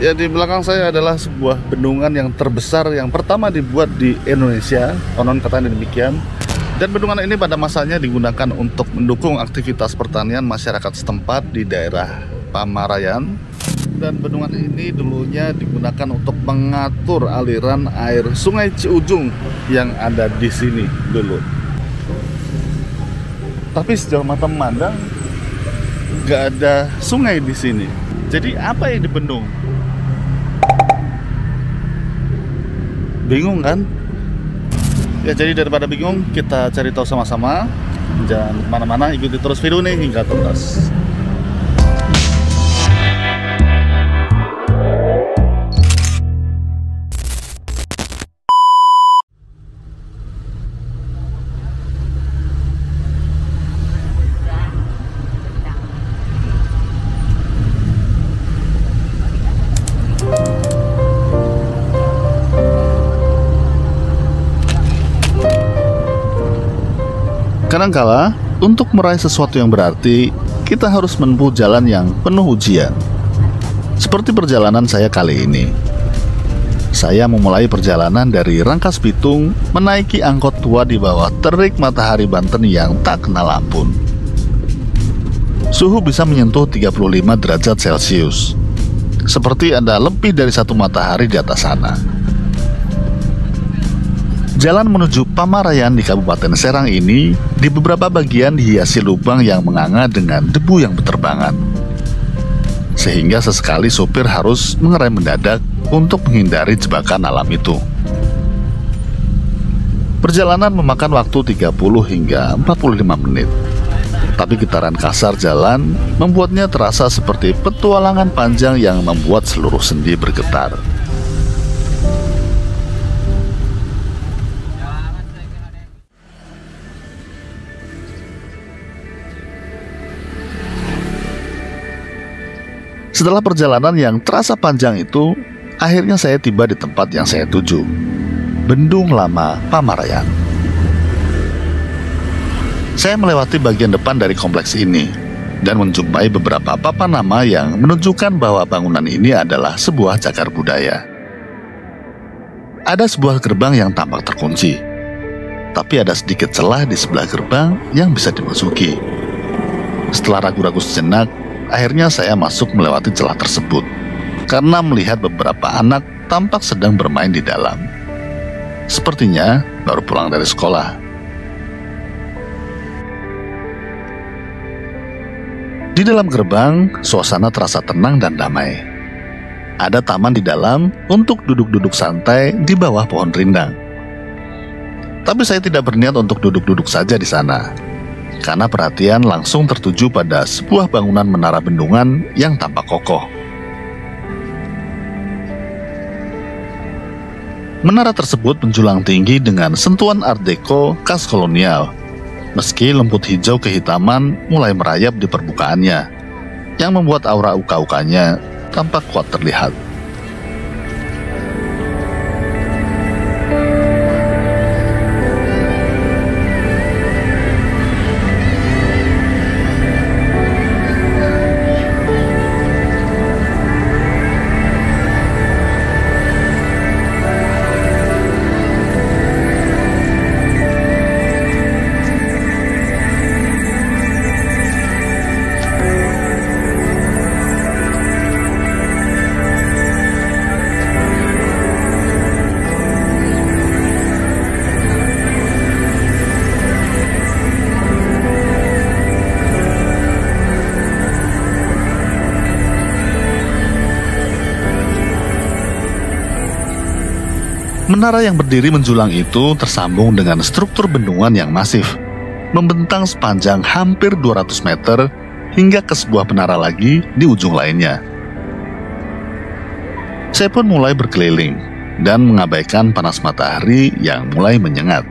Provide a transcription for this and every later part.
Ya, di belakang saya adalah sebuah bendungan yang terbesar yang pertama dibuat di Indonesia, konon katanya demikian. Dan bendungan ini pada masanya digunakan untuk mendukung aktivitas pertanian masyarakat setempat di daerah Pamarayan. Dan bendungan ini dulunya digunakan untuk mengatur aliran air Sungai Ciujung yang ada di sini dulu. Tapi sejauh mata memandang, nggak ada sungai di sini. Jadi apa yang dibendung? Bingung kan? Ya, jadi daripada bingung, kita cari tahu sama-sama. Jangan kemana-mana, ikuti terus video ini hingga tuntas. Kadangkala, untuk meraih sesuatu yang berarti, kita harus menempuh jalan yang penuh ujian. Seperti perjalanan saya kali ini. Saya memulai perjalanan dari Rangkas Bitung, menaiki angkot tua di bawah terik matahari Banten yang tak kenal ampun. Suhu bisa menyentuh 35 derajat Celcius. Seperti ada lebih dari satu matahari di atas sana. Jalan menuju Pamarayan di Kabupaten Serang ini di beberapa bagian dihiasi lubang yang menganga dengan debu yang berterbangan. Sehingga sesekali sopir harus mengerem mendadak untuk menghindari jebakan alam itu. Perjalanan memakan waktu 30 hingga 45 menit. Tapi getaran kasar jalan membuatnya terasa seperti petualangan panjang yang membuat seluruh sendi bergetar. Setelah perjalanan yang terasa panjang itu, akhirnya saya tiba di tempat yang saya tuju, Bendung Lama Pamarayan. Saya melewati bagian depan dari kompleks ini dan menjumpai beberapa papan nama yang menunjukkan bahwa bangunan ini adalah sebuah cagar budaya. Ada sebuah gerbang yang tampak terkunci, tapi ada sedikit celah di sebelah gerbang yang bisa dimasuki. Setelah ragu-ragu sejenak, akhirnya saya masuk melewati celah tersebut karena melihat beberapa anak tampak sedang bermain di dalam. Sepertinya baru pulang dari sekolah. Di dalam gerbang, suasana terasa tenang dan damai. Ada taman di dalam untuk duduk-duduk santai di bawah pohon rindang. Tapi saya tidak berniat untuk duduk-duduk saja di sana, karena perhatian langsung tertuju pada sebuah bangunan menara bendungan yang tampak kokoh. Menara tersebut menjulang tinggi dengan sentuhan Art Deco khas kolonial, meski lemput hijau kehitaman mulai merayap di permukaannya, yang membuat aura uka-ukanya tampak kuat terlihat. Menara yang berdiri menjulang itu tersambung dengan struktur bendungan yang masif, membentang sepanjang hampir 200 meter hingga ke sebuah menara lagi di ujung lainnya. Saya pun mulai berkeliling dan mengabaikan panas matahari yang mulai menyengat.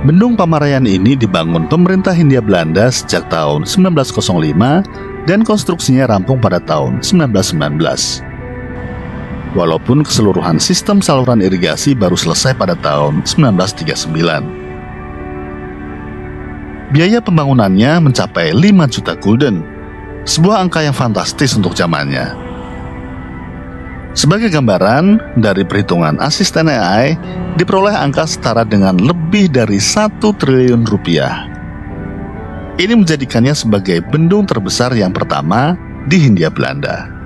Bendung Pamarayan ini dibangun pemerintah Hindia Belanda sejak tahun 1905 dan konstruksinya rampung pada tahun 1919. walaupun keseluruhan sistem saluran irigasi baru selesai pada tahun 1939. Biaya pembangunannya mencapai 5 juta gulden, sebuah angka yang fantastis untuk zamannya. Sebagai gambaran, dari perhitungan asisten AI, diperoleh angka setara dengan lebih dari 1 triliun rupiah. Ini menjadikannya sebagai bendung terbesar yang pertama di Hindia Belanda.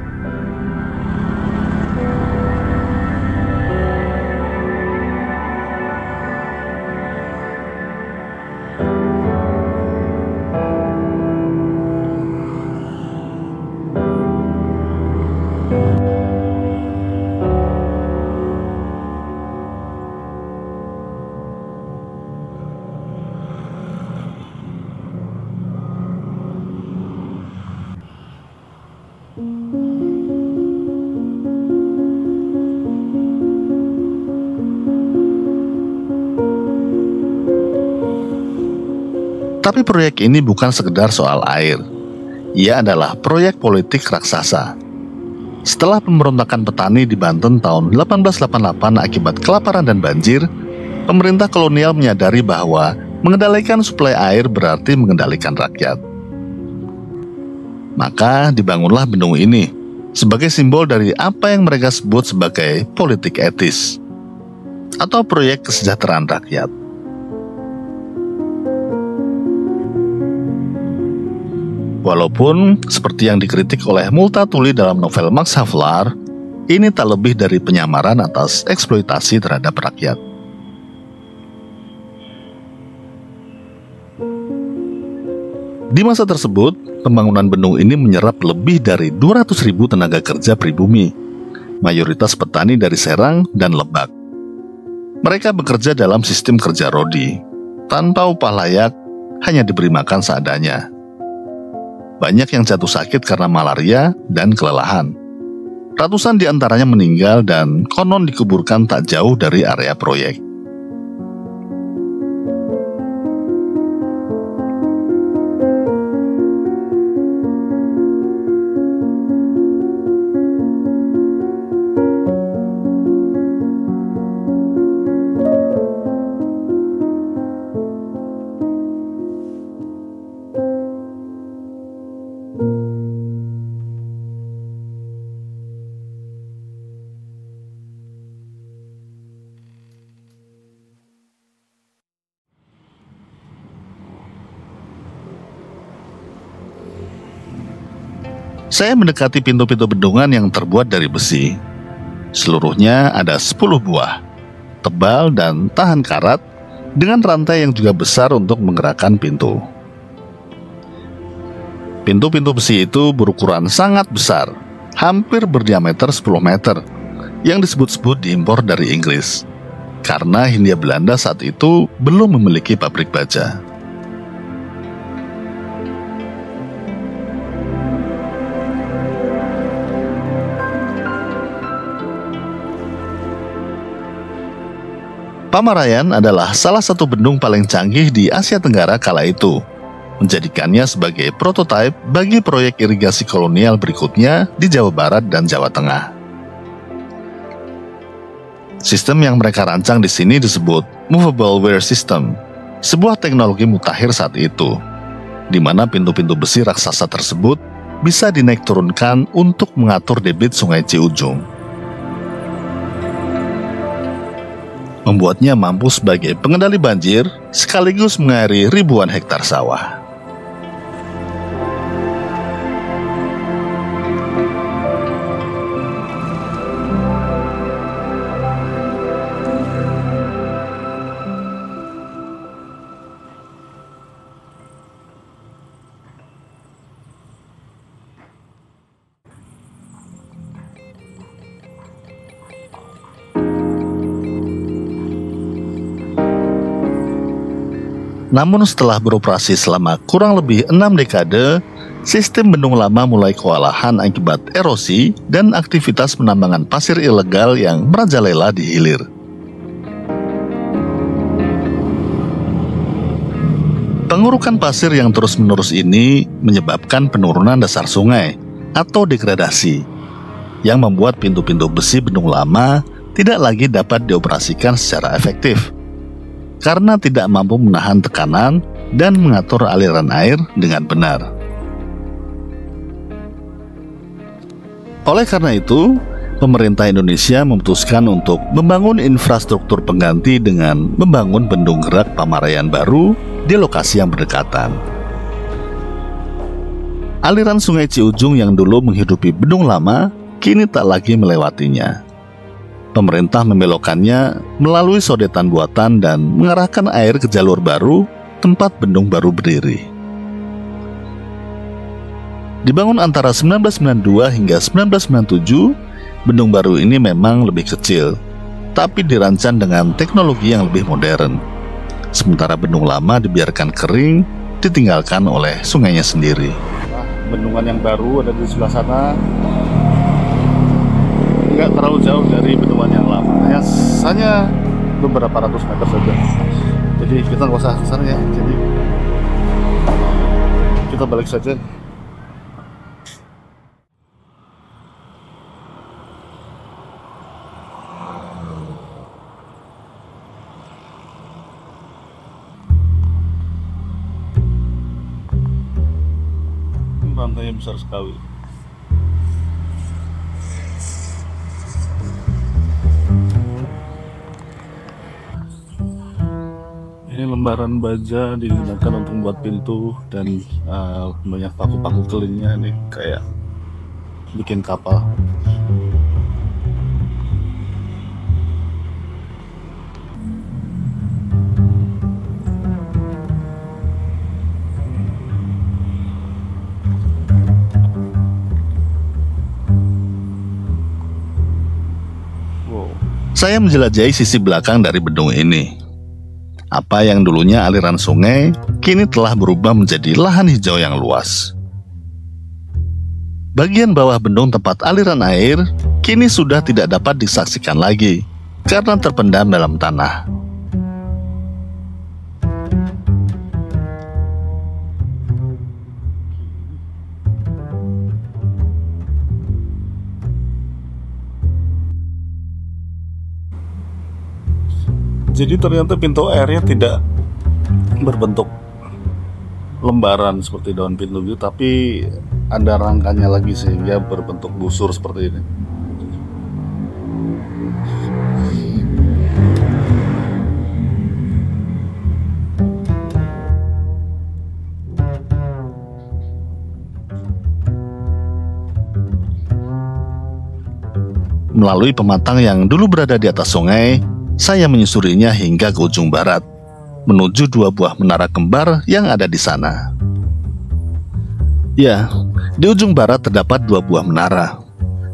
Tapi proyek ini bukan sekedar soal air. Ia adalah proyek politik raksasa. Setelah pemberontakan petani di Banten tahun 1888 akibat kelaparan dan banjir, pemerintah kolonial menyadari bahwa mengendalikan suplai air berarti mengendalikan rakyat. Maka dibangunlah bendung ini sebagai simbol dari apa yang mereka sebut sebagai politik etis atau proyek kesejahteraan rakyat. Walaupun seperti yang dikritik oleh Multatuli dalam novel Max Havelaar, ini tak lebih dari penyamaran atas eksploitasi terhadap rakyat. Di masa tersebut, pembangunan bendung ini menyerap lebih dari 200.000 tenaga kerja pribumi, mayoritas petani dari Serang dan Lebak. Mereka bekerja dalam sistem kerja rodi, tanpa upah layak, hanya diberi makan seadanya. Banyak yang jatuh sakit karena malaria dan kelelahan. Ratusan di antaranya meninggal dan konon dikuburkan tak jauh dari area proyek. Saya mendekati pintu-pintu bendungan yang terbuat dari besi. Seluruhnya ada 10 buah, tebal dan tahan karat, dengan rantai yang juga besar untuk menggerakkan pintu. Pintu-pintu besi itu berukuran sangat besar, hampir berdiameter 10 meter, yang disebut-sebut diimpor dari Inggris, karena Hindia Belanda saat itu belum memiliki pabrik baja. Pamarayan adalah salah satu bendung paling canggih di Asia Tenggara kala itu, menjadikannya sebagai prototipe bagi proyek irigasi kolonial berikutnya di Jawa Barat dan Jawa Tengah. Sistem yang mereka rancang di sini disebut Movable Weir System, sebuah teknologi mutakhir saat itu, di mana pintu-pintu besi raksasa tersebut bisa dinaik turunkan untuk mengatur debit Sungai Ciujung. Membuatnya mampu sebagai pengendali banjir sekaligus mengairi ribuan hektar sawah. Namun setelah beroperasi selama kurang lebih 6 dekade, sistem bendung lama mulai kewalahan akibat erosi dan aktivitas penambangan pasir ilegal yang merajalela di hilir. Pengurukan pasir yang terus-menerus ini menyebabkan penurunan dasar sungai atau degradasi. yang membuat pintu-pintu besi bendung lama tidak lagi dapat dioperasikan secara efektif karena tidak mampu menahan tekanan dan mengatur aliran air dengan benar. Oleh karena itu, pemerintah Indonesia memutuskan untuk membangun infrastruktur pengganti dengan membangun bendung gerak Pamarayan baru di lokasi yang berdekatan. Aliran Sungai Ciujung yang dulu menghidupi bendung lama kini tak lagi melewatinya. Pemerintah membelokkannya melalui sodetan buatan dan mengarahkan air ke jalur baru tempat bendung baru berdiri. Dibangun antara 1992 hingga 1997, bendung baru ini memang lebih kecil, tapi dirancang dengan teknologi yang lebih modern. Sementara bendung lama dibiarkan kering, ditinggalkan oleh sungainya sendiri. Bendungan yang baru ada di sebelah sana, nggak terlalu jauh dari bendungan yang lama, hanya beberapa ratus meter saja. Jadi kita nggak usah ke sana ya, jadi kita balik saja. Pantainya besar sekali. Ini lembaran baja digunakan untuk membuat pintu dan banyak paku-paku kelingnya nih kayak bikin kapal. Saya menjelajahi sisi belakang dari bendung ini. Apa yang dulunya aliran sungai, kini telah berubah menjadi lahan hijau yang luas. Bagian bawah bendung tempat aliran air, kini sudah tidak dapat disaksikan lagi, karena terpendam dalam tanah. Jadi ternyata pintu airnya tidak berbentuk lembaran seperti daun pintu gitu, tapi ada rangkanya lagi sehingga berbentuk busur seperti ini. Melalui pematang yang dulu berada di atas sungai, saya menyusurinya hingga ke ujung barat, menuju dua buah menara kembar yang ada di sana. Ya, di ujung barat terdapat dua buah menara,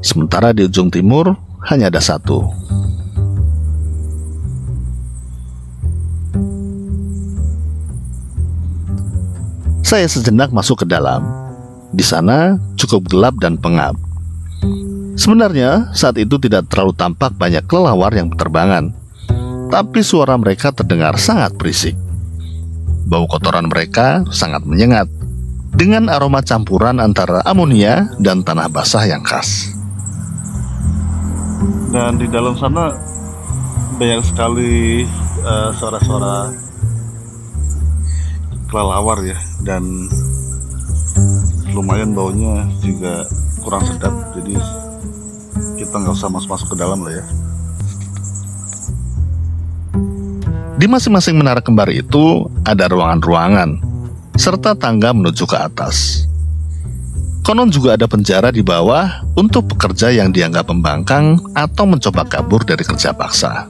sementara di ujung timur hanya ada satu. Saya sejenak masuk ke dalam. Di sana cukup gelap dan pengap. Sebenarnya saat itu tidak terlalu tampak banyak kelelawar yang berterbangan, tapi suara mereka terdengar sangat berisik. Bau kotoran mereka sangat menyengat, dengan aroma campuran antara amonia dan tanah basah yang khas. Dan di dalam sana banyak sekali suara-suara kelelawar ya, dan lumayan baunya juga kurang sedap, jadi kita nggak usah masuk-masuk ke dalam lah ya. Di masing-masing menara kembar itu ada ruangan-ruangan, serta tangga menuju ke atas. Konon juga ada penjara di bawah untuk pekerja yang dianggap pembangkang atau mencoba kabur dari kerja paksa.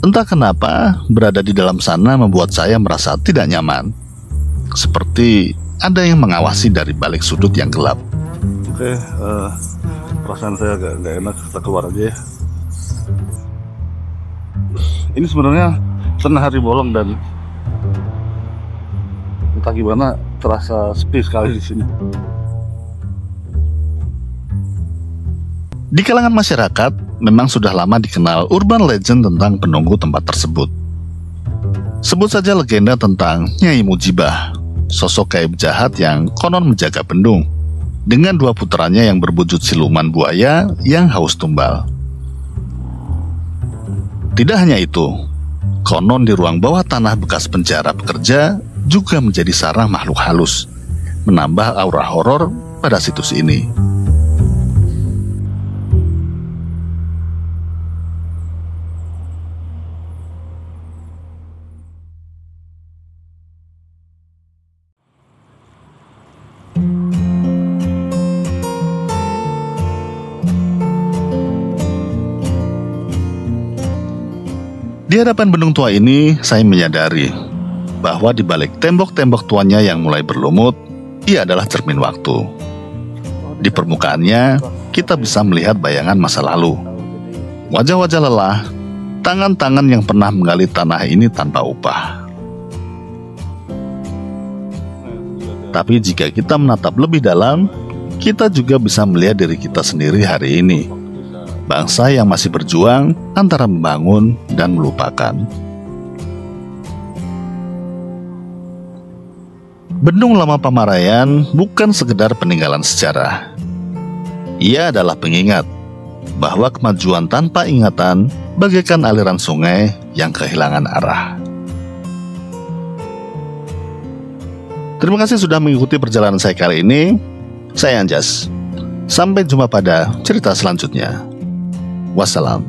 Entah kenapa, berada di dalam sana membuat saya merasa tidak nyaman. Seperti ada yang mengawasi dari balik sudut yang gelap. Oke, perasaan saya agak nggak enak, kita keluar aja ya. Ini sebenarnya tengah hari bolong dan entah gimana terasa sepi sekali di sini. Di kalangan masyarakat, memang sudah lama dikenal urban legend tentang penunggu tempat tersebut. Sebut saja legenda tentang Nyai Mujibah, sosok gaib jahat yang konon menjaga bendung, dengan dua putranya yang berwujud siluman buaya yang haus tumbal. Tidak hanya itu, konon di ruang bawah tanah bekas penjara pekerja juga menjadi sarang makhluk halus, menambah aura horor pada situs ini. Di hadapan bendung tua ini, saya menyadari bahwa di balik tembok-tembok tuanya yang mulai berlumut, ia adalah cermin waktu. Di permukaannya, kita bisa melihat bayangan masa lalu. Wajah-wajah lelah, tangan-tangan yang pernah menggali tanah ini tanpa upah. Tapi jika kita menatap lebih dalam, kita juga bisa melihat diri kita sendiri hari ini. Bangsa yang masih berjuang antara membangun dan melupakan. Bendung Lama Pamarayan bukan sekedar peninggalan sejarah. Ia adalah pengingat bahwa kemajuan tanpa ingatan bagaikan aliran sungai yang kehilangan arah. Terima kasih sudah mengikuti perjalanan saya kali ini. Saya Anjas. Sampai jumpa pada cerita selanjutnya. Wassalam.